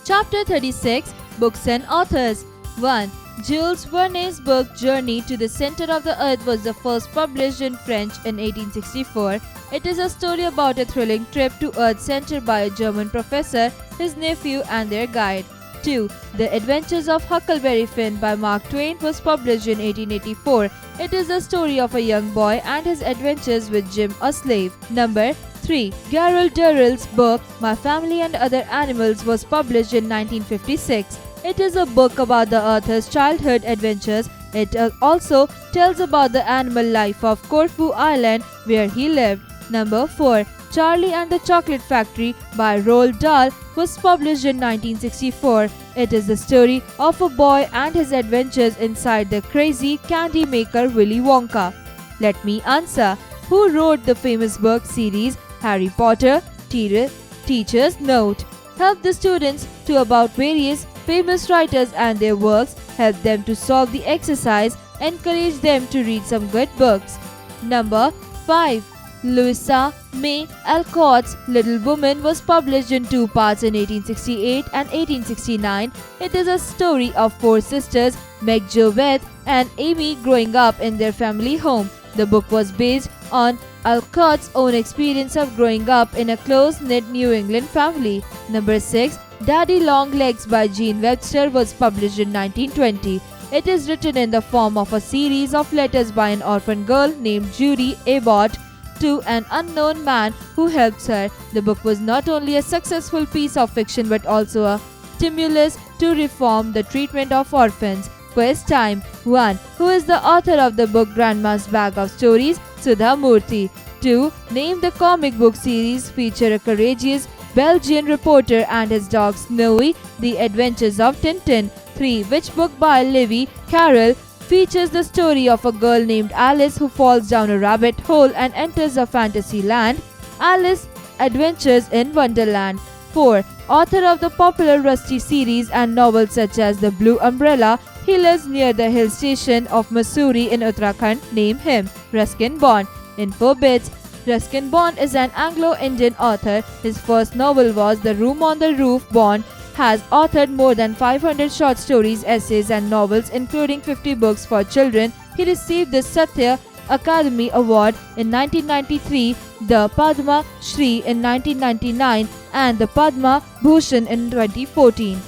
Chapter 36 Books and Authors 1. Jules Verne's book Journey to the Center of the Earth was the first published in French in 1864. It is a story about a thrilling trip to Earth's center by a German professor, his nephew and their guide. 2. The Adventures of Huckleberry Finn by Mark Twain was published in 1884. It is the story of a young boy and his adventures with Jim, a slave. Number 3. Gerald Durrell's book My Family and Other Animals was published in 1956. It is a book about the author's childhood adventures. It also tells about the animal life of Corfu Island where he lived. Number 4. Charlie and the Chocolate Factory by Roald Dahl was published in 1964. It is the story of a boy and his adventures inside the crazy candy maker Willy Wonka. Let me answer. Who wrote the famous book series Harry Potter? Teacher's Note. Help the students to about various famous writers and their works. Help them to solve the exercise. Encourage them to read some good books. Number 5. Louisa May Alcott's Little Woman was published in 2 parts in 1868 and 1869. It is a story of 4 sisters, Meg, Jo, Beth, and Amy, growing up in their family home. The book was based on Alcott's own experience of growing up in a close-knit New England family. Number 6. Daddy Long Legs by Jean Webster was published in 1920. It is written in the form of a series of letters by an orphan girl named Judy Abbott to an unknown man who helps her. The book was not only a successful piece of fiction but also a stimulus to reform the treatment of orphans. Quiz time. 1. Who is the author of the book Grandma's Bag of Stories? Sudha Murthy. 2. Name the comic book series feature a courageous Belgian reporter and his dog Snowy, The Adventures of Tintin. 3. Which book by Lewis Carroll features the story of a girl named Alice who falls down a rabbit hole and enters a fantasy land? Alice Adventures in Wonderland. 4. Author of the popular Rusty series and novels such as The Blue Umbrella. He lives near the hill station of Mussoorie in Uttarakhand. Name him. Ruskin Bond. Info bits. Ruskin Bond is an Anglo-Indian author. His first novel was The Room on the Roof. Bond has authored more than 500 short stories, essays and novels, including 50 books for children. He received the Satya Akademi Award in 1993, the Padma Shri in 1999 and the Padma Bhushan in 2014.